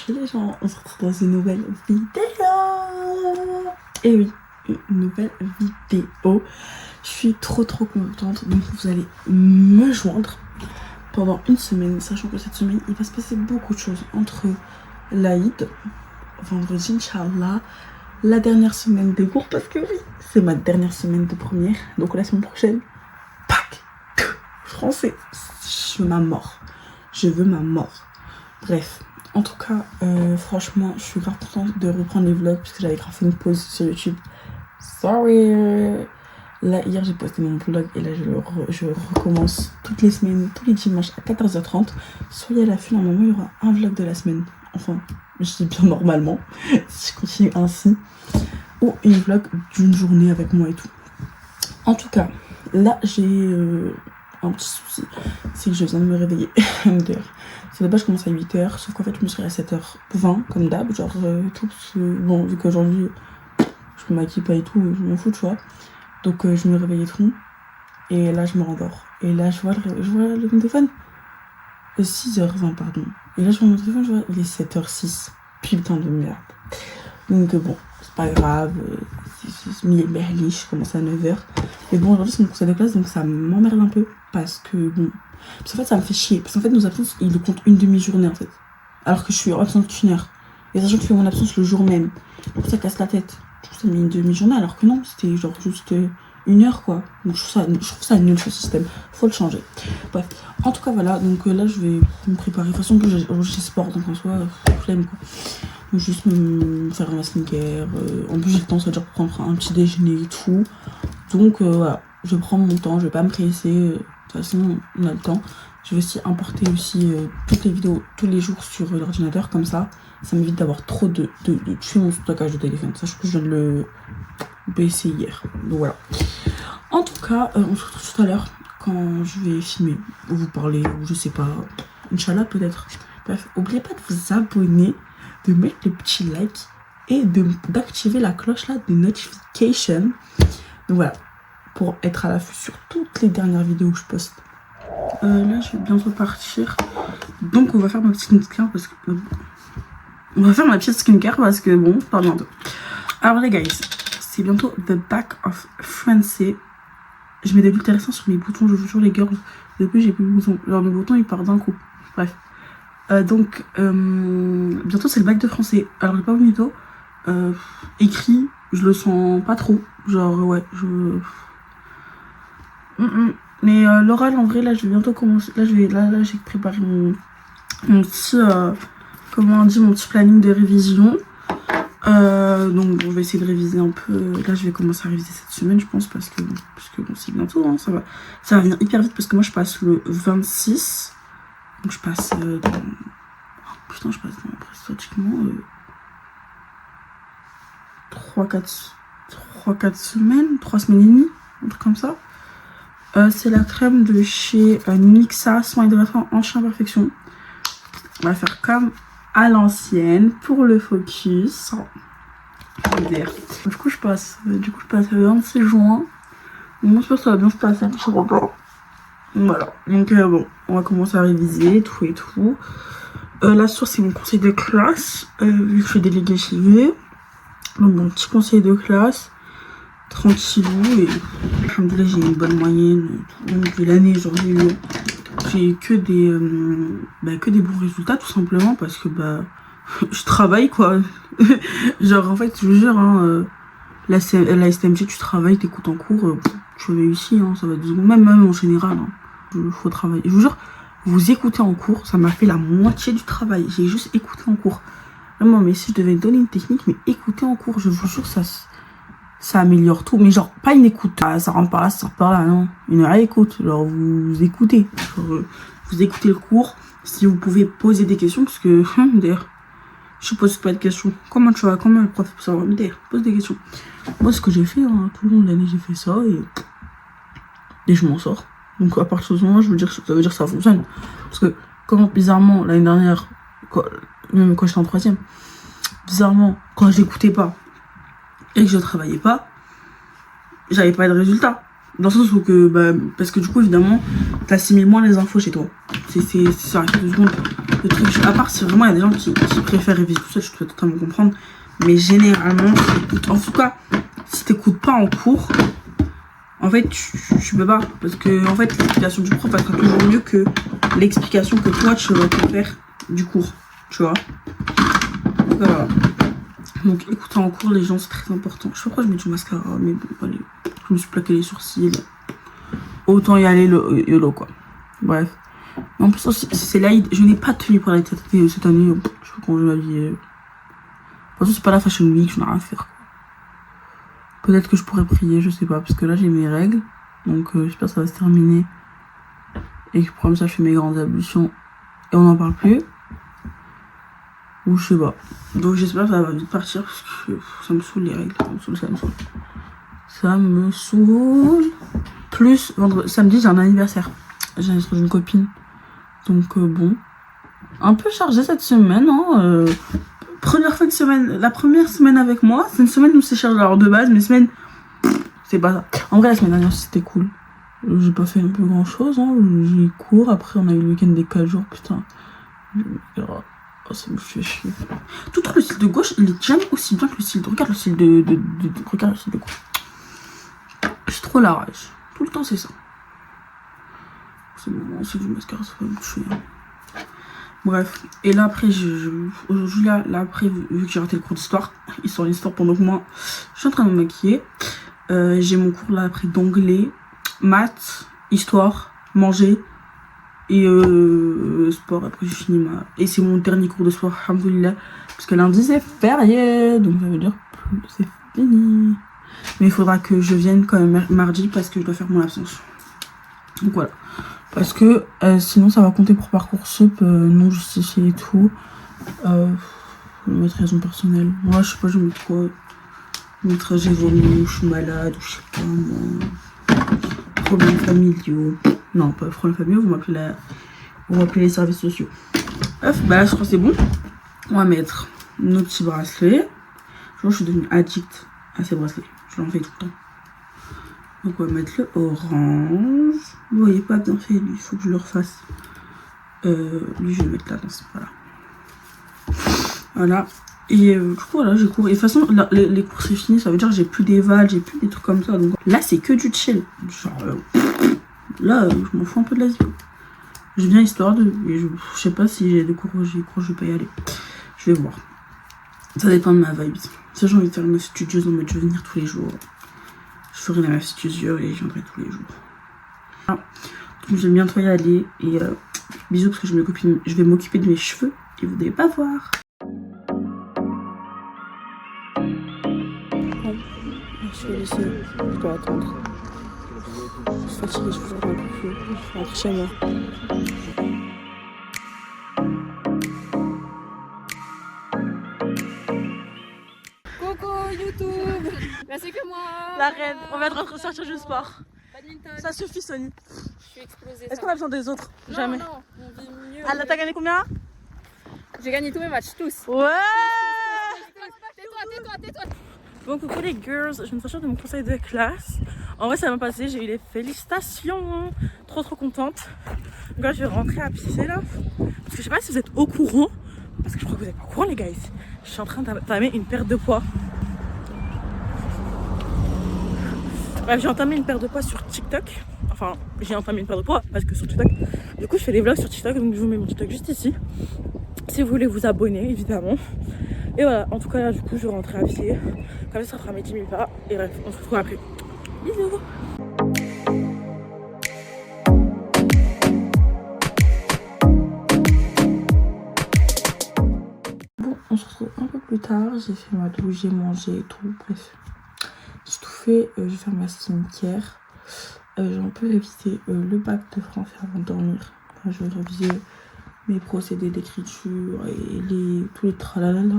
les gens, on se retrouve dans une nouvelle vidéo. Et oui, une nouvelle vidéo. Je suis trop contente. Donc vous allez me joindre pendant une semaine, sachant que cette semaine il va se passer beaucoup de choses entre l'Aïd, vendredi Inch'Allah, la dernière semaine des cours, parce que oui, c'est ma dernière semaine de première. Donc la semaine prochaine, pack, français, je veux ma mort. Je veux ma mort. Bref, en tout cas, franchement, je suis grave contente de reprendre les vlogs puisque j'avais grave fait une pause sur YouTube. Sorry. Là, hier, j'ai posté mon vlog et là, je recommence toutes les semaines, tous les dimanches à 14h30. Soyez à l'affût, normalement, il y aura un vlog de la semaine. Enfin, je dis bien normalement, si je continue ainsi. Ou une vlog d'une journée avec moi et tout. En tout cas, là, j'ai un petit souci. C'est que je viens de me réveiller. C'est d'abord je commence à 8h, sauf qu'en fait je me suis réveillée à 7h20 comme d'hab, genre tout bon, vu qu'aujourd'hui je me maquille pas et tout, je m'en fous, tu vois. Donc je me réveille et tout, et là je me rendors. Et là je vois le téléphone, 6h20 pardon. Et là je vois mon téléphone, je vois il est 7h06, putain de merde. Donc bon, c'est pas grave, c'est mi-merli, je commence à 9h. Mais bon, aujourd'hui c'est mon conseil de classe, donc ça m'emmerde un peu, parce que bon, parce qu'en fait ça me fait chier, parce qu'en fait nos absences ils le comptent une demi-journée en fait, alors que je suis absente qu'une heure, et sachant que je fais mon absence le jour même, donc ça casse la tête. Je trouve ça met une demi-journée alors que non, c'était genre juste une heure quoi. Donc je trouve ça nul ce système, faut le changer. Bref, en tout cas voilà, donc là je vais me préparer, de toute façon que j'ai sport, donc en soi flemme quoi. Donc juste me faire un skincare, en plus j'ai le temps, ça veut dire prendre un petit déjeuner et tout, donc voilà, je vais prendre mon temps, je vais pas me presser. De toute façon, on a le temps. Je vais aussi importer aussi toutes les vidéos tous les jours sur l'ordinateur, comme ça m'évite d'avoir trop de tuer mon stockage de téléphone. Sachant que je viens de le baisser hier. Donc voilà. En tout cas, on se retrouve tout à l'heure quand je vais filmer, ou vous parler, ou je sais pas, Inch'Allah peut-être. Bref, n'oubliez pas de vous abonner, de mettre le petit like et d'activer la cloche là de notification. Donc voilà, pour être à l'affût sur toutes les dernières vidéos que je poste. Là je vais bientôt partir, donc on va faire ma petite skincare parce que bon, pas bientôt. Alors les guys, c'est bientôt the back of français. Je mets de l'huile terrestre sur mes boutons, je vous jure les girls, depuis j'ai plus de boutons, genre mes boutons ils partent d'un coup. Bref, donc bientôt c'est le bac de français. Alors j'ai pas bonito, écrit je le sens pas trop, genre ouais mais l'oral en vrai là je vais bientôt commencer, là j'ai préparé mon petit comment on dit, mon petit planning de révision, donc bon, je vais essayer de réviser un peu. Là je vais commencer à réviser cette semaine je pense, parce que bon c'est bientôt hein, ça va venir hyper vite, parce que moi je passe le 26, donc je passe putain je passe dans pratiquement 3 semaines, 3 semaines et demie, un truc comme ça. C'est la crème de chez Nixa, soin hydratant anti-imperfection. On va faire comme à l'ancienne pour le focus. Du coup je passe le 26 juin. Moi j'espère que ça va bien se passer. Voilà, donc bon, on va commencer à réviser tout et tout. La source c'est mon conseil de classe, vu que je suis déléguée chez eux. Donc mon petit conseil de classe, tranquillou, et alhamdoulilah j'ai une bonne moyenne depuis l'année. Genre j'ai que des bons résultats, tout simplement parce que je travaille quoi. Genre en fait je vous jure hein, la STMG tu travailles, t'écoutes en cours, tu réussis hein, ça va 2 secondes, même en général hein, faut travailler. Je vous jure, vous écoutez en cours, ça m'a fait la moitié du travail, j'ai juste écouté en cours. Vraiment, mais si je devais donner une technique, mais écouter en cours, je vous jure ça améliore tout, mais genre pas une écoute, ça rentre par là, ça sort par là, non, une réécoute, genre vous écoutez, genre, vous écoutez le cours, si vous pouvez poser des questions, parce que d'ailleurs je pose pas de questions, comment le prof peut savoir, mais d'ailleurs pose des questions. Moi ce que j'ai fait hein, tout le long de l'année j'ai fait ça et je m'en sors, donc à partir de ce moment ça veut dire que ça fonctionne, parce que comment bizarrement l'année dernière, même quand j'étais en 3ème, bizarrement quand j'écoutais pas et que je travaillais pas, j'avais pas de résultat. Dans le sens où parce que du coup évidemment t'assimiles moins les infos chez toi. C'est ça, 2 secondes. le truc, à part si vraiment il y a des gens qui préfèrent réviser tout ça, je peux totalement comprendre. Mais généralement, en tout cas, si t'écoutes pas en cours, en fait, tu peux pas. Parce que, en fait, l'explication du prof, elle sera toujours mieux que l'explication que toi, tu vas te faire du cours. Tu vois. Voilà. Donc, écouter en cours, les gens, c'est très important. Je sais pas pourquoi je mets du mascara, mais bon, allez. Je me suis plaqué les sourcils. Autant y aller YOLO, quoi. Bref. En plus, c'est l'Aïd. Je n'ai pas tenu pour l'Aïd cette année. Je sais pas comment je vais m'habiller. De toute façon, c'est pas la Fashion Week, je n'ai rien à faire. Peut-être que je pourrais prier, je sais pas. Parce que là, j'ai mes règles. Donc, j'espère que ça va se terminer. Et que pour ça, je fais mes grandes ablutions. Et on n'en parle plus. Ou je sais pas. Donc, j'espère que ça va vite partir. Parce que ça me saoule les règles. Ça me saoule. Ça me saoule. Plus, samedi, j'ai un anniversaire. J'ai un anniversaire d'une copine. Donc, bon. Un peu chargé cette semaine, hein. Première fin de semaine, la première semaine avec moi, c'est une semaine où c'est chargé. Alors de base, mes semaines, c'est pas ça. En vrai, la semaine dernière, c'était cool. J'ai pas fait un peu grand chose, hein. J'ai cours, après on a eu le week-end des 4 jours, putain. Oh, ça me fait chier. Tout le style de gauche, il est jamais aussi bien que le style de. Regarde le style regarde le style de gauche. J'ai trop la rage. Tout le temps, c'est ça. C'est bon, c'est du mascara, ça va me tuer. Bref, et là après, aujourd'hui là après, vu que j'ai raté le cours d'histoire, histoire d'histoire pendant que moi, je suis en train de me maquiller. J'ai mon cours là après d'anglais, maths, histoire, manger et sport. Après j'ai fini et c'est mon dernier cours de sport, alhamdoulilah, parce que lundi c'est férié, donc ça veut dire que c'est fini. Mais il faudra que je vienne quand même mardi parce que je dois faire mon absence. Donc voilà. Parce que sinon ça va compter pour Parcoursup non justifié et tout. Je vais mettre raison personnelle. Moi je sais pas, je vais mettre quoi. Je vais mettre j'ai vomi, je suis malade, ou je sais pas moi. Problèmes familiaux. Non, pas problèmes familiaux, vous m'appelez les services sociaux. Bref, bah là je crois que c'est bon. On va mettre nos petits bracelets. Je crois que je suis devenue addict à ces bracelets. Je l'en fais tout le temps. Donc on va mettre le orange. Vous voyez pas bien fait, lui, il faut que je le refasse. Lui je vais le mettre là, dans ce voilà. Voilà. Et du coup voilà, j'ai cours. Et de toute façon, les cours c'est fini, ça veut dire que j'ai plus des vals, j'ai plus des trucs comme ça. Donc là c'est que du chill. Genre là, je m'en fous un peu de la vie. Je viens histoire de. Et je sais pas si j'ai des cours, je vais pas y aller. Je vais voir. Ça dépend de ma vibe. Si j'ai envie de faire une studieuse en mode je vais venir tous les jours. Je ferai la meuf studieuse et je viendrai tous les jours. Ah, donc je vais bientôt y aller. Et bisous parce que je vais m'occuper de mes cheveux. Et vous devez pas voir. Bon, je suis lycée. Je dois attendre. Je suis fatiguée, je peux un peu plus. Je rentre chez moi. YouTube. Bah c'est que moi. La reine, on va être sortir du sport. Badminton. Ça suffit Sony. Je suis explosée. Est-ce qu'on a besoin des autres? Non, Jamais. Non, on vit mieux. Ah là t'as gagné combien? J'ai gagné tous mes matchs, tous. Ouais. Tais-toi. Bon coucou les girls, je me suis de mon conseil de classe. En vrai ça m'a passé, j'ai eu les félicitations. Trop contente. Donc là je vais rentrer à pisser là. Parce que je sais pas si vous êtes au courant. Parce que je crois que vous êtes pas au courant les guys. Je suis en train d'entamer une perte de poids. Bref, j'ai entamé une perte de poids sur TikTok. Enfin, j'ai entamé une perte de poids parce que sur TikTok. Du coup, je fais des vlogs sur TikTok. Donc, je vous mets mon TikTok juste ici. Si vous voulez vous abonner, évidemment. Et voilà, en tout cas, là, du coup, je vais rentrer à pied. Comme ça fera mes 10 000 pas. Et bref, on se retrouve après. Bisous. Bon, on se retrouve un peu plus tard. J'ai fait ma douche, j'ai mangé et tout. Bref. J'ai tout fait, je vais faire ma skincare. J'ai un peu révisé le bac de français avant de dormir. Enfin, je vais réviser mes procédés d'écriture et tous les tralalala.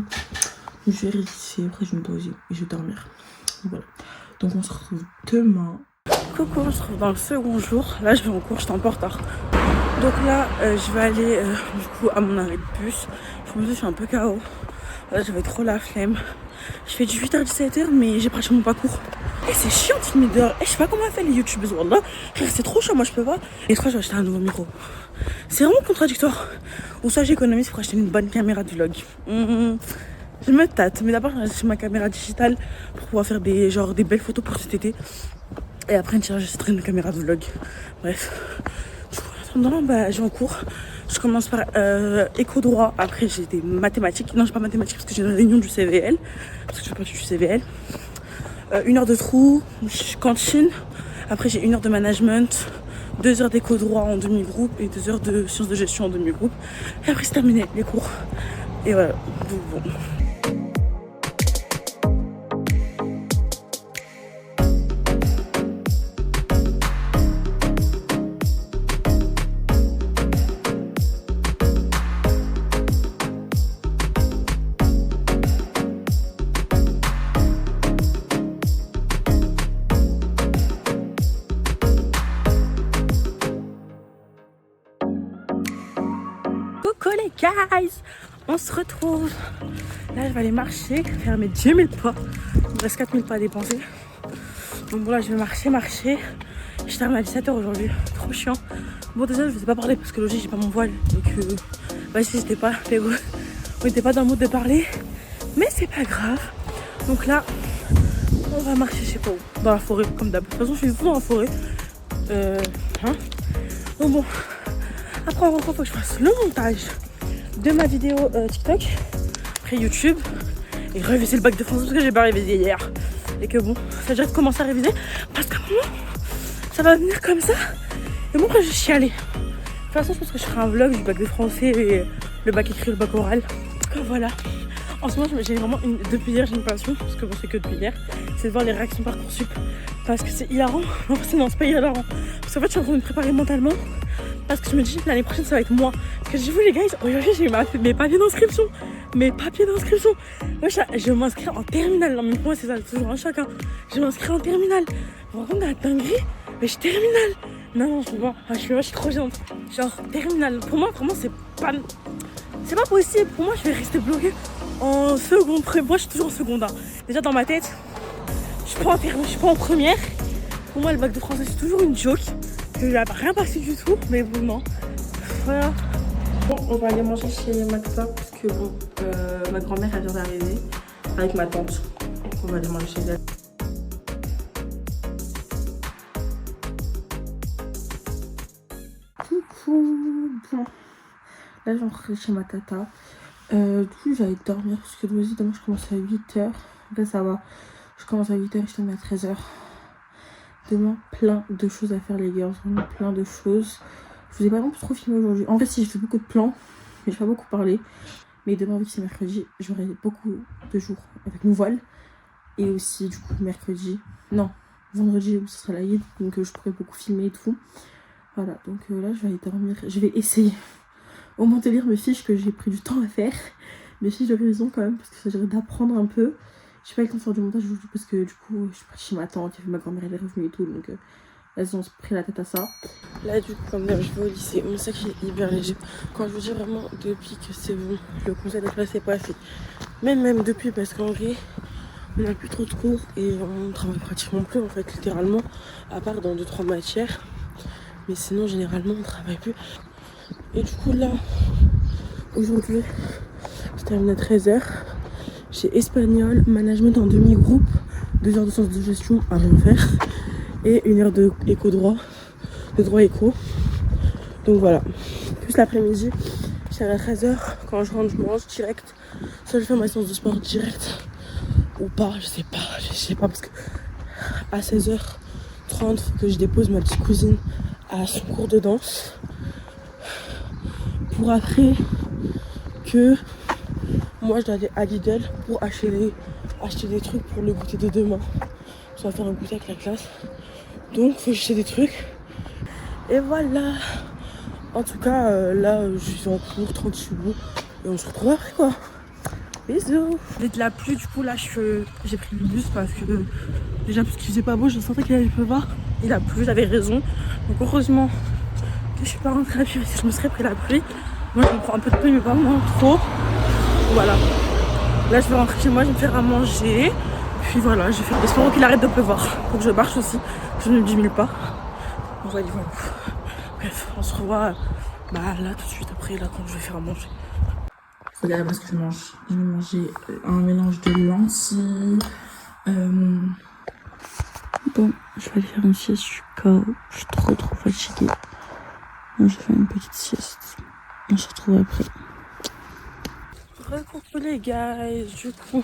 Je vais réviser, après je vais me poser et je vais dormir. Voilà. Donc on se retrouve demain. Coucou, on se retrouve dans le second jour. Là je vais en cours, j'étais un peu en retard. Donc là je vais aller du coup à mon arrêt de bus. Je suis un peu KO. Là j'avais trop la flemme. Je fais du 8h-17h mais j'ai pratiquement pas cours. c'est chiant de filmer dehors. Je sais pas comment elle fait les youtubeuses, wallah. Frère, c'est trop chiant, moi je peux pas. Et je crois que je vais acheter un nouveau micro. C'est vraiment contradictoire. Ou soit j'économise pour acheter une bonne caméra de vlog. Je me tâte, mais d'abord je vais acheter ma caméra digitale pour pouvoir faire des belles photos pour cet été. Et après j'achèterai une caméra de vlog. Bref. Du coup, en attendant, je vais en cours. Je commence par éco-droit. Après j'ai des mathématiques. Non, j'ai pas mathématiques parce que j'ai une réunion du CVL. Parce que je fais partie du CVL. 1 heure de trou, cantine. Après j'ai 1 heure de management, 2 heures d'éco-droit en demi-groupe et 2 heures de sciences de gestion en demi-groupe. Et après c'est terminé les cours. Et voilà. Donc bon. Coucou les guys, on se retrouve. Là je vais aller marcher, faire mes 10 000 pas. Il me reste 4 000 pas à dépenser. Donc bon là je vais marcher. Je termine à 17h aujourd'hui, trop chiant. Bon désolé je vous ai pas parlé parce que logique j'ai pas mon voile. Donc si j'étais pas, on était pas dans le mood de parler. Mais c'est pas grave. Donc là on va marcher je sais pas où, dans la forêt comme d'hab. De toute façon je suis tout dans la forêt. Donc bon. Après, en rentrant, il faut que je fasse le montage de ma vidéo TikTok, après YouTube, et réviser le bac de français parce que j'ai pas révisé hier. Et que bon, ça a déjà commencé à réviser parce qu'à un moment, ça va venir comme ça. Et bon, après, je vais chialer. De toute façon, je pense que je ferai un vlog du bac de français et le bac écrit, le bac oral. Donc voilà. En ce moment, j'ai vraiment depuis hier, j'ai une passion, parce que bon, c'est que depuis hier, c'est de voir les réactions Parcoursup. Parce que c'est hilarant. En fait, non, c'est pas hilarant. Parce qu'en fait, je suis en train de me préparer mentalement. Parce que je me dis l'année prochaine ça va être moi. Parce que j'ai vu les gars, aujourd'hui j'ai eu mes papiers d'inscription. Moi je vais m'inscrire en terminale. Non mais pour moi c'est ça, c'est toujours un choc hein. Je vais m'inscrire en terminale. Vous vous rendez compte de la dinguerie? Mais je suis terminale. Non je peux pas. Je suis trop gênante. Genre terminale. Pour moi vraiment c'est pas possible. Pour moi je vais rester bloquée en seconde. Moi je suis toujours en seconde hein. Déjà dans ma tête, je suis pas en première. Pour moi le bac de français c'est toujours une joke. Que j'ai rien passé du tout, mais bon, non. Voilà. Bon, on va aller manger chez ma tata parce que bon, ma grand-mère elle vient d'arriver avec ma tante. Donc on va aller manger chez elle. Coucou. Bon, là j'entre chez ma tata. Du coup, j'allais dormir parce que demain je commence à 8h. Là ça va. Je commence à 8h et je termine à 13h. Demain, plein de choses à faire les gars, vraiment plein de choses. Je vous ai pas vraiment trop filmé aujourd'hui. En fait si j'ai fait beaucoup de plans, mais j'ai pas beaucoup parlé. Mais demain vu que c'est mercredi, j'aurai beaucoup de jours avec mon voile. Et aussi du coup vendredi où ce sera la Eid, donc je pourrai beaucoup filmer et tout. Voilà, donc là je vais aller dormir. Je vais essayer au moins de lire mes fiches que j'ai pris du temps à faire. Mes fiches de révision quand même, parce que ça s'agirait d'apprendre un peu. J'ai pas eu le temps de faire du montage aujourd'hui parce que du coup je suis partie chez ma tante, ma grand-mère elle est revenue et tout, donc elles ont pris la tête à ça. Là du coup comme d'hab je vais au lycée, mon sac est hyper léger. Quand je vous dis vraiment depuis que c'est bon, le conseil de classe est passé. Même depuis parce qu'en vrai on n'a plus trop de cours et on travaille pratiquement plus en fait littéralement, à part dans 2-3 matières. Mais sinon généralement on travaille plus. Et du coup là, aujourd'hui, je termine à 13h. J'ai espagnol, management en demi-groupe, 2 heures de sciences de gestion à rien faire et 1 heure de éco-droit, de droit éco. Donc voilà. Plus l'après-midi, je termine à 13h. Quand je rentre, je mange direct. Soit je fais ma séance de sport direct ou pas, je sais pas parce que à 16h30, faut que je dépose ma petite cousine à son cours de danse. Pour après que moi je dois aller à Lidl pour acheter des trucs pour le goûter de demain. On va faire un goûter avec la classe. Donc faut acheter des trucs. Et voilà. En tout cas là je suis en cours tranquille. Et on se retrouve après quoi. Bisous. Il y a de la pluie du coup là j'ai pris le bus parce que déjà parce qu'il faisait pas beau, je sentais qu'il allait pleuvoir. Il a plu, j'avais raison. Donc heureusement que je suis pas rentrée à la pluie parce que je me serais pris la pluie. Moi je me prends un peu de pluie mais pas moins trop. Voilà. Là je vais rentrer chez moi, je vais me faire à manger. Puis voilà, j'ai fait. Espérons qu'il arrête de pleuvoir. Faut que je marche aussi. Je ne diminue pas. Voilà. Bref, on se revoit là tout de suite après, là quand je vais faire à manger. Regardez-moi ce que je mange. Je vais manger un mélange de lentilles. Bon, je vais aller faire une sieste. Je suis KO. Je suis trop fatiguée. Donc, je vais faire une petite sieste. On se retrouve après. Recoucou les guys. Du coup,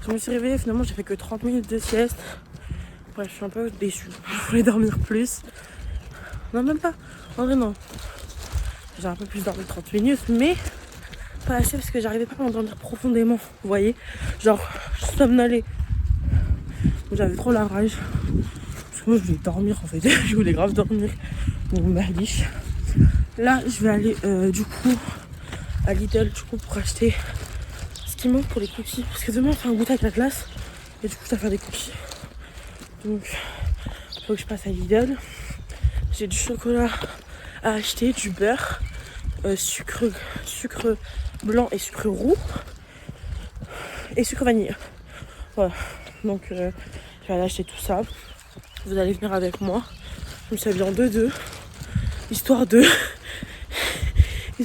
je me suis réveillée. Finalement, j'ai fait que 30 minutes de sieste. Bref, je suis un peu déçue. Je voulais dormir plus. Non, même pas. En vrai, non. J'ai un peu plus dormi 30 minutes, mais pas assez parce que j'arrivais pas à m'endormir profondément. Vous voyez, genre, je somnolais. J'avais trop la rage. Parce que moi, je voulais dormir en fait. Je voulais grave dormir. Donc, malice. Là, je vais aller du coup à Lidl du coup pour acheter ce qui manque pour les cookies. Parce que demain, on fait un goûter avec la classe. Et du coup, ça va faire des cookies. Donc, il faut que je passe à Lidl. J'ai du chocolat à acheter, du beurre, sucre blanc et sucre roux et sucre vanille. Voilà, donc je vais aller acheter tout ça. Vous allez venir avec moi. Je me suis habillée en 2-2 histoire d'être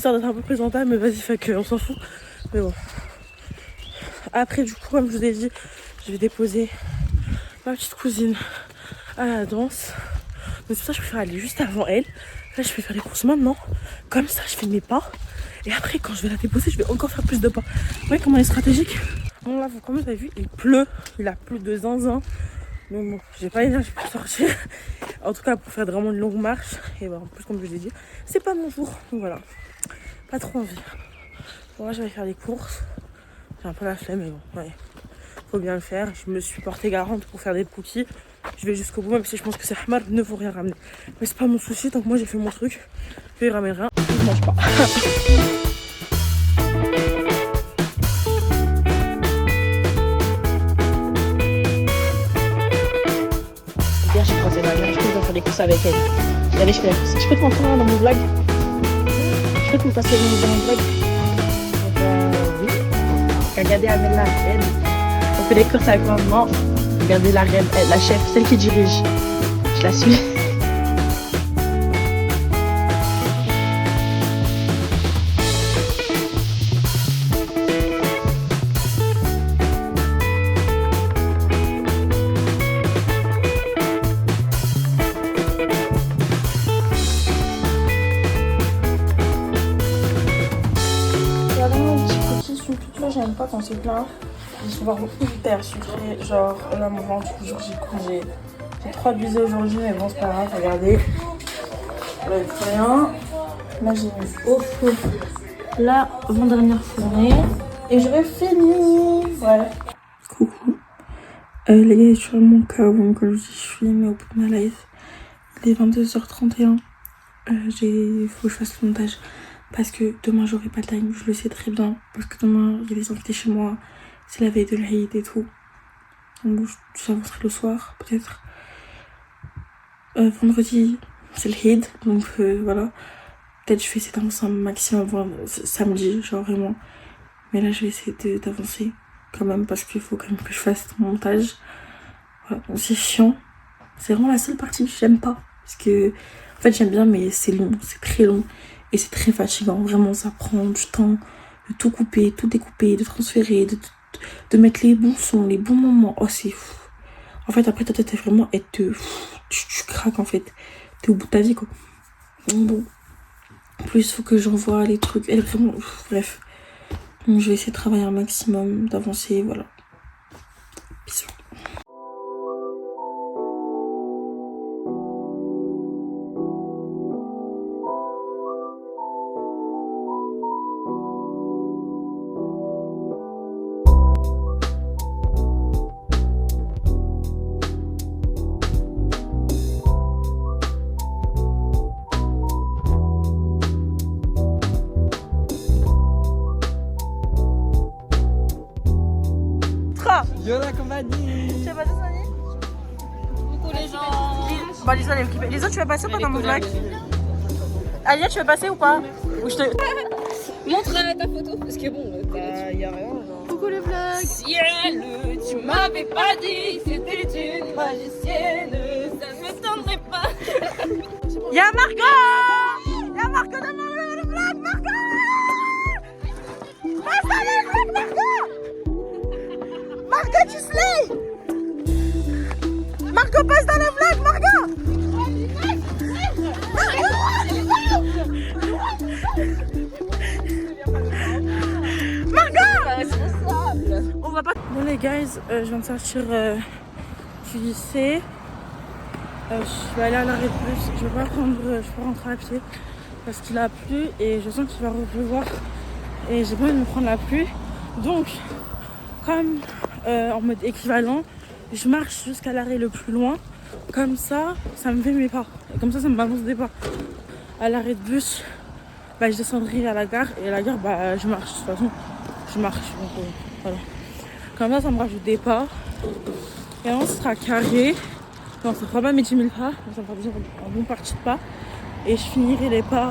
un peu présentable, mais vas-y, fait que on s'en fout. Mais bon, après du coup, comme je vous ai dit, je vais déposer ma petite cousine à la danse. Donc c'est pour ça que je préfère aller juste avant elle. Là, je vais faire les courses maintenant. Comme ça, je fais mes pas. Et après, quand je vais la déposer, je vais encore faire plus de pas. Vous voyez comment elle est stratégique? Bon, là, comme vous avez vu, il pleut. Il a plu de zinzin. Donc bon, j'ai pas l'énergie pour sortir. En tout cas, pour faire vraiment une longue marche. Et ben, en plus, comme je vous ai dit, c'est pas mon jour. Donc voilà, pas trop envie. Bon, là, je vais faire les courses. J'ai un peu la flemme, mais bon, ouais. Faut bien le faire. Je me suis portée garante pour faire des cookies. Je vais jusqu'au bout, même si je pense que c'est Ahmad ne faut rien ramener. Mais c'est pas mon souci, tant que moi j'ai fait mon truc. Je lui ramène rien, je mange pas. Hier j'ai croisé ma mère, je dois faire des courses avec elle. Allez, je fais la course. Je peux te montrer dans mon vlog? Je peux te passer dans mon vlog? Oui. Regardez Amel elle. On fait des courses avec maman. Regardez la reine, la chef, celle qui dirige. Je la suis. Regardez mon petit cookie sucré, j'aime pas quand c'est plein. Ils sont vraiment hyper sucrés, genre là mon ventre, toujours j'ai trop abusé aujourd'hui, mais bon c'est pas grave, regardez. Là il faut rien. Là j'ai mis au feu la avant-dernière fournée et j'aurais fini. Voilà. Coucou. Les gars, je suis vraiment KO, donc je suis mais au bout de ma life. Il est 22h31. Faut que je fasse le montage parce que demain j'aurai pas le time, je le sais très bien. Parce que demain il y a des invités chez moi. C'est la veille de l'Aïd et tout. Donc j'avancerai le soir, peut-être. Vendredi, c'est l'Aïd. Donc voilà. Peut-être je vais essayer d'avancer un maximum samedi, genre vraiment. Mais là, je vais essayer d'avancer quand même parce qu'il faut quand même que je fasse mon montage. Voilà, donc c'est chiant. C'est vraiment la seule partie que j'aime pas. Parce que, en fait, j'aime bien, mais c'est long, c'est très long. Et c'est très fatigant. Vraiment, ça prend du temps de tout couper, tout découper, de transférer, de mettre les bons sons, les bons moments. Oh, c'est fou. En fait, après, ta tête est vraiment... tu craques, en fait. T'es au bout de ta vie, quoi. Donc, bon. En plus, il faut que j'envoie les trucs. Elle est vraiment... bref. Donc, je vais essayer de travailler un maximum, d'avancer, voilà. Bisous. Yo la compagnie. Tu vas passer, Sony? Coucou les gens. Bah, Lisa, elle est occupée. Lisa, tu vas passer ou pas dans mon vlog? Alia, tu vas passer ou pas? Ou je te... Montre ta photo parce que bon, y a rien, genre. Coucou le vlog. ciel. Tu m'avais pas dit que c'était une magicienne. Ça ne m'étonnerait pas. Y'a Margot! Y'a Margot devant le vlog, Margot! Passe dans le vlog, Margot! Margot, tu slay! Margot, passe dans le vlog, Margot! Margot! On va pas... Bon les guys, je viens de sortir du lycée. Je vais aller à l'arrêt de bus, je vais pas rentrer à pied parce qu'il a plu et je sens qu'il va pleuvoir et j'ai pas envie de me prendre la pluie. Donc, comme en mode équivalent, je marche jusqu'à l'arrêt le plus loin. Comme ça, ça me fait mes pas. Et comme ça me balance des pas. À l'arrêt de bus, je descendrai à la gare et à la gare, je marche. De toute façon, je marche. Donc, voilà. Comme ça me rajoute des pas. Et ensuite, ce sera carré. Non, ça fera pas mes 10 000 pas, ça me fera déjà un bon parti de pas. Et je finirai les pas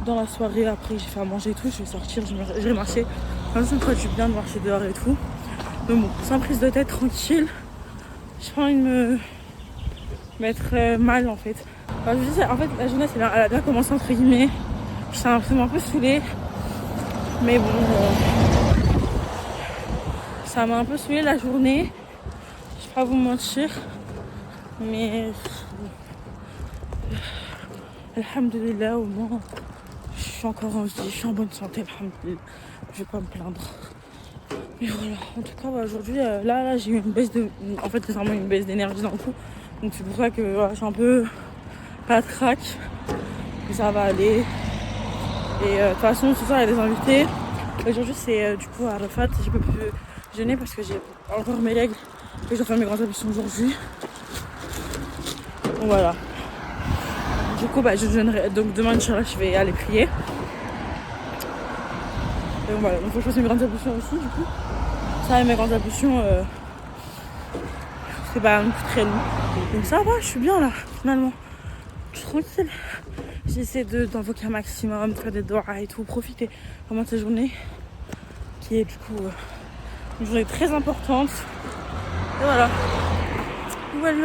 dans la soirée. Après, j'ai fait à manger et tout. Je vais sortir, je vais marcher. Comme ça me fera du bien de marcher dehors et tout. Mais bon, sans prise de tête, tranquille. J'ai pas envie de me mettre mal en fait. Enfin, je sais, en fait, la journée, elle a bien commencé entre guillemets. Ça m'a un peu saoulée. Mais bon, ça m'a un peu saoulée la journée. Je vais pas vous mentir. Mais alhamdoulilah, au moins je suis encore en vie, je suis en bonne santé, alhamdoulilah. Je vais pas me plaindre. Mais voilà, en tout cas aujourd'hui là j'ai eu une baisse de. En fait c'est vraiment une baisse d'énergie dans le coup. Donc c'est pour ça que je suis un peu pas crack. Mais ça va aller. Et de toute façon ce soir il y a des invités. Aujourd'hui c'est du coup à Arafat, j'ai pas pu jeûner parce que j'ai encore mes règles et je dois faire mes grandes ablutions aujourd'hui. Donc voilà. Du coup je jeûnerai. Donc demain Inch'Allah je vais aller prier. Et donc voilà, donc faut que je fasse mes grandes ablutions aussi du coup. Ça mes grandes ablutions c'est pas très long. Donc ça va, je suis bien là finalement. Je suis tranquille. J'essaie d'invoquer un maximum, de faire des doigts et tout, profiter vraiment de cette journée qui est du coup une journée très importante. Et voilà.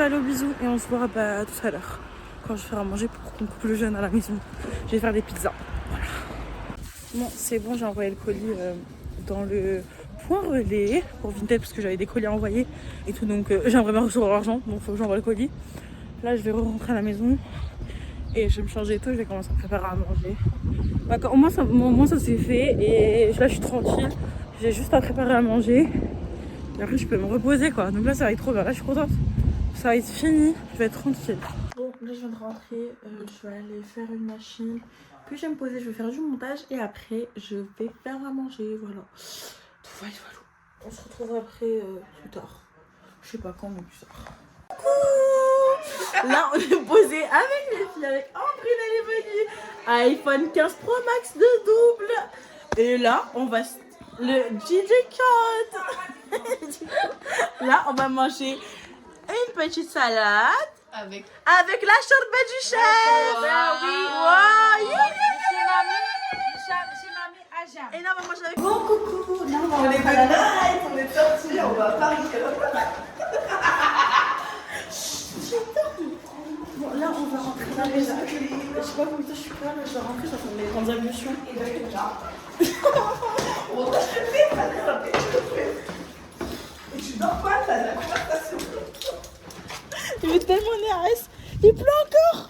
Allô, bisous et on se verra tout à l'heure quand je ferai à manger pour qu'on coupe le jeûne à la maison. Je vais faire des pizzas. Voilà. Bon, c'est bon, j'ai envoyé le colis dans le point relais pour Vinted parce que j'avais des colis à envoyer et tout, donc j'aimerais bien recevoir l'argent, donc il faut que j'envoie le colis. Là, je vais rentrer à la maison et je vais me changer et tout, je vais commencer à préparer à manger. Au moins ça c'est fait et là je suis tranquille. J'ai juste à préparer à manger et après je peux me reposer quoi. Donc là ça va être trop bien, là je suis contente. Ça va être fini, je vais être tranquille. Bon, là je viens de rentrer, je vais aller faire une machine. Puis je vais me poser, je vais faire du montage et après je vais faire à manger, voilà. Voilà. On se retrouve après plus tard. Je sais pas quand, mais plus tard. Coucou. Là on est posé avec les filles, avec Ambrine, elle est venue. iPhone 15 Pro Max de double. Et là on va... Le DJ Cut. Là on va manger une petite salade avec la chorbée du chef. Oui. Wow. Chez mamie Aja. Et là on va manger avec... Bon coucou. Là on est good, on est sortis, on va à Paris. Bon là on va rentrer dans les actes. Je sais pas combien je suis pas là, je vais rentrer, je vais faire mes grandes ablutions. Et là je vais on va se faire. Et tu dors pas, t'as la conversation. Il est tellement nice. Il pleut encore.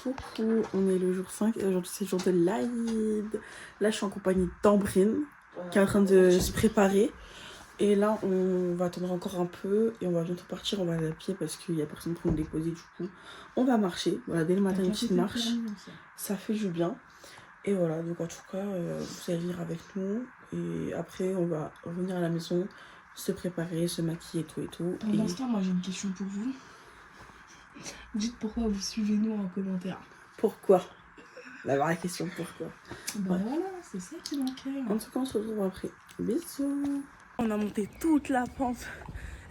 Coucou, on est le jour 5 et aujourd'hui c'est le jour de l'Aïd. Là je suis en compagnie d'Ambrine qui est en train de se préparer. Et là on va attendre encore un peu et on va bientôt partir, on va aller à pied parce qu'il n'y a personne pour nous déposer, du coup on va marcher. Voilà, dès le matin une petite marche, ça fait du bien. Et voilà, donc en tout cas vous allez venir avec nous et après on va revenir à la maison, se préparer, se maquiller et tout. Pendant ce temps, moi j'ai une question pour vous. Dites pourquoi vous suivez nous en commentaire. Pourquoi? La vraie question, pourquoi? Voilà, c'est ça qui manquait. En tout cas on se retrouve après. Bisous. On a monté toute la pente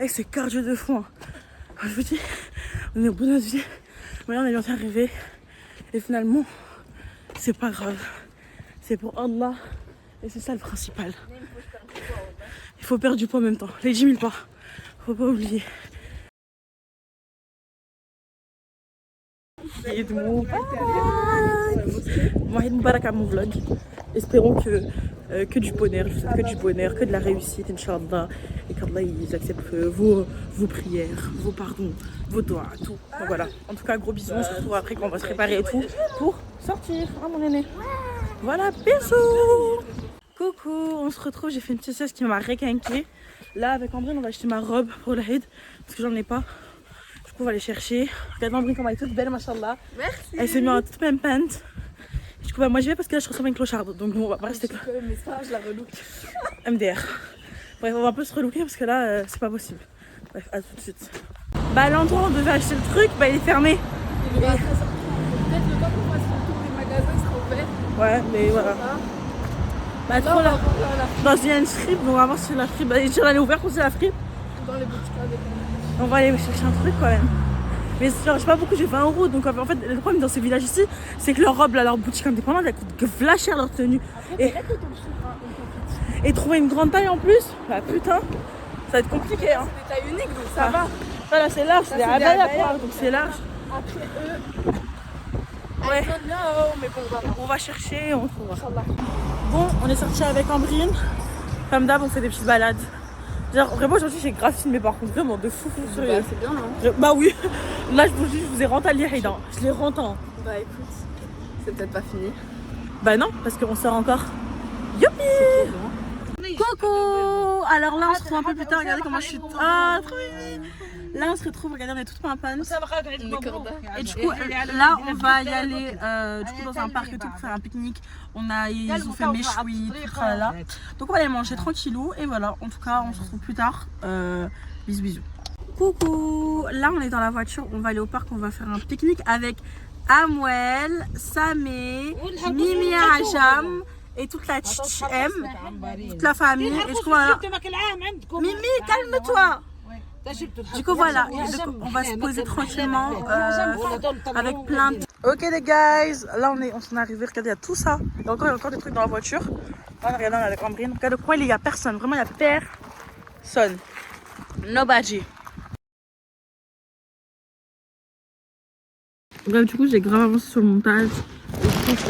avec ces cardio de fond. Je vous dis, on est au bout de notre vie. Mais on est bientôt arrivé. Et finalement, c'est pas grave. C'est pour Allah. Et c'est ça le principal. Il Il faut perdre du poids en même temps. Les 10 000 pas. Faut pas oublier. Eid Mubarak à mon vlog. Espérons que du bonheur, je vous souhaite que du bonheur, que de la réussite, Inch'Allah. Et qu'Allah ils acceptent vos prières, vos pardons, vos doigts, tout. Donc voilà. En tout cas, gros bisous. On se retrouve après quand on va se préparer et tout pour sortir. Hein, mon aîné. Voilà, bisous. Coucou, on se retrouve. J'ai fait une petite sieste qui m'a requinqué. Là, avec Ambrine, on va acheter ma robe pour la Eid parce que j'en ai pas. Du coup, on va aller chercher. Regardez Ambrine comme elle est toute belle, machallah. Merci. Elle s'est mise en toute même pente. Du coup, bah, moi j'y vais parce que là je ressemble à une clocharde. Donc on va pas rester. Mais ça, je la relook. MDR. Bref, on va un peu se relooker parce que là c'est pas possible. Bref, à tout de suite. Bah, l'endroit où on devait acheter le truc, bah il est fermé. Il va peut-être le temps qu'on fasse le tour des magasins sera ouvert. Ouais, mais voilà. Bah, trop là. Dans une fripe, on va voir si la fripe. Bah, elle est ouverte ou c'est la fripe. Dans les boutiques avec. On va aller chercher un truc quand même. Mais genre, je sais pas beaucoup, j'ai 20 €. Donc en fait, le problème dans ces villages ici, c'est que leurs robes, là, leur boutique indépendante, elles coûtent v'là cher leur tenue. Et trouver une grande taille en plus, bah putain, ça va être compliqué. Hein. C'est des tailles uniques donc ça va. Voilà, c'est large, c'est des abaya quoi, donc c'est large. Après eux. Ouais. Mais bon, On va chercher, on trouvera. Bon, on est sorti avec Ambrine. Comme d'hab, on fait des petites balades. Genre, vraiment aujourd'hui j'ai grave filmé par contre, vraiment de fou sérieux. Bah, c'est bien non. Bah oui, là je vous ai rendu à l'Irida. Je l'ai rendu. Bah écoute, c'est peut-être pas fini. Bah non, parce qu'on sort encore. Youpi! Coucou! Alors là on se retrouve un peu plus tard, regardez comment je suis. Ah, trop mimi! Là on se retrouve, regardez, on est toutes pimpants. Et du coup, là on va y aller du coup, dans un parc et tout pour faire un pique-nique. Ils ont fait méchoui, tout ça là. Donc on va aller manger tranquillou. Et voilà, en tout cas on se retrouve plus tard. Bisous bisous. Coucou! Là on est dans la voiture, on va aller au parc, on va faire un pique-nique avec Amwel, Samé, Mimi Ajam et toute la TCM, toute la famille. Et du coup voilà. Mimi, calme-toi! Du coup voilà, on va se poser tranquillement avec plein de... Ok les guys, là on s'en est arrivé, regardez, il y a tout ça. Il y a encore des trucs dans la voiture. Là regardez, on est avec Ambrine. Regardez, pourquoi il y a personne, vraiment il y a personne. Nobody. Bref, du coup j'ai grave avancé sur le montage.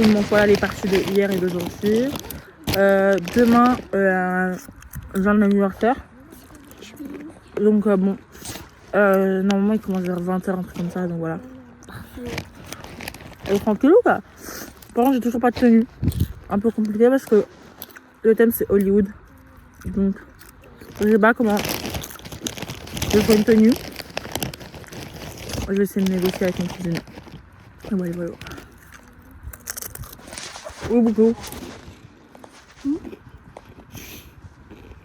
Et donc voilà les parties de hier et d'aujourd'hui. Demain, j'ai un anniversaire. Donc bon, normalement il commence vers 20h, un truc comme ça, donc voilà. Et tranquille ou pas? Par contre j'ai toujours pas de tenue. Un peu compliqué parce que le thème c'est Hollywood. Donc je sais pas comment je fais une tenue. Je vais essayer de négocier avec une cuisine. Et voilà. Oui beaucoup.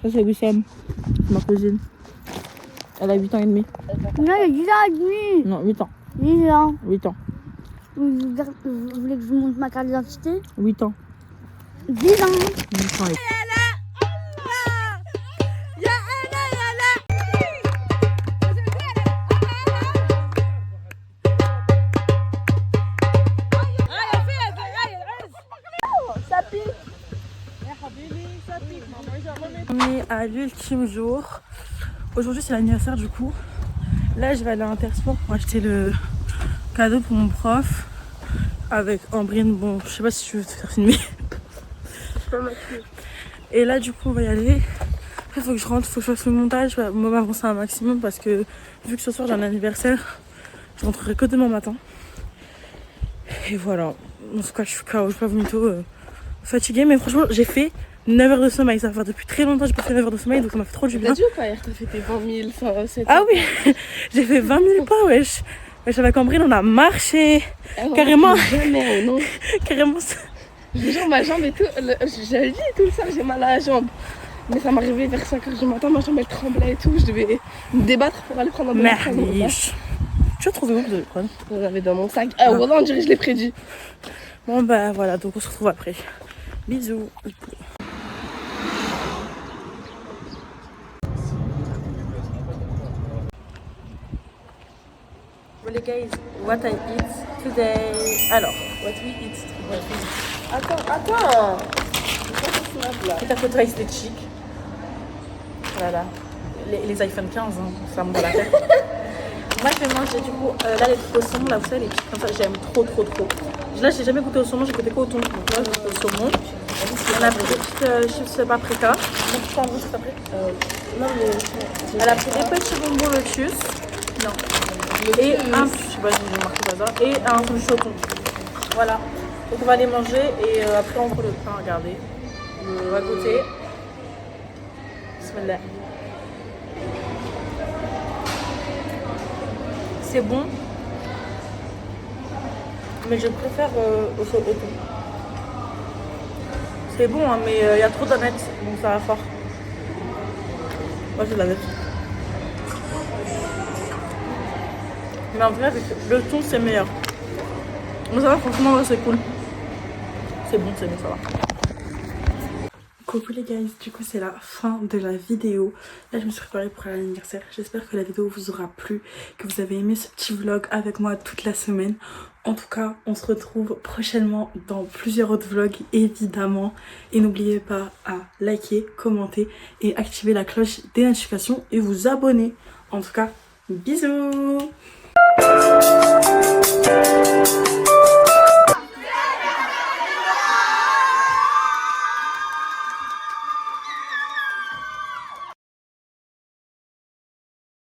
Ça c'est Wissem, c'est ma cousine. Elle a 8 ans et demi. Non, il y a 10 ans et demi. Non, 8 ans. 10 ans. 8 ans. Vous voulez que je vous montre ma carte d'identité? 8 ans. 10 ans. 8 ans et... On est à l'ultime jour. Aujourd'hui c'est l'anniversaire du coup. Là je vais aller à Intersport pour acheter le cadeau pour mon prof. Avec Ambrine, bon je sais pas si tu veux te faire filmer. Et là du coup on va y aller. Après il faut que je rentre, il faut que je fasse le montage. Je vais m'avancer un maximum parce que vu que ce soir j'ai un anniversaire, je rentrerai que demain matin. Et voilà. En tout cas je suis KO, je suis pas vomito fatiguée, mais franchement j'ai fait 9 heures de sommeil, ça va faire depuis très longtemps que j'ai pas fait 9 heures de sommeil, donc ça m'a fait trop du bien. T'as dit ou pas hier, t'as fait tes 20 000, ça, 7 Ah oui, j'ai fait 20 000 pas, wesh. Wesh, avec Ambrine, on a marché. Carrément. Jamais, non. Carrément ça. Genre ma jambe et tout, j'ai dit tout ça, j'ai mal à la jambe. Mais ça m'arrivait vers 5h du matin, ma jambe elle tremblait et tout, je devais me débattre pour aller prendre un bon train. Tu as trouvé où vous devez prendre? On avait dans mon sac. Ah voilà, on dirait que je l'ai prédit. Bon bah voilà, donc on se retrouve après. Bisous. Well guys, what I eat today. Alors, what we eat. Attends. Et ta photo avec des chic. Voilà. Les iPhone 15, hein, ça me va la tête. Moi, je vais manger du coup, là, les trucs au saumon, là, vous savez, les chips comme ça, j'aime trop. Là, j'ai jamais goûté au saumon, j'ai goûté qu'au thon. Donc là, j'ai goûté au saumon. On a pris des petites chips paprika. Elle a pris des petits bonbons lotus. Non. Et un, je sais pas si j'ai marqué ça. Et un sandwich au thon. Voilà. Donc on va les manger et après on prend le pain, regardez. On va goûter. Bismillah. C'est bon. Mais je préfère au thon. C'est bon, hein, mais il y a trop d'aneth, donc ça va fort. Moi, je l'avais. Mais en vrai, avec le thon, c'est meilleur. Mais ça va, franchement, ouais, c'est cool. C'est bon, ça va. Coucou les guys, du coup c'est la fin de la vidéo. Là je me suis préparée pour l'anniversaire. J'espère que la vidéo vous aura plu, que vous avez aimé ce petit vlog avec moi toute la semaine. En tout cas, on se retrouve prochainement dans plusieurs autres vlogs évidemment. Et n'oubliez pas à liker, commenter et activer la cloche des notifications et vous abonner. En tout cas, bisous!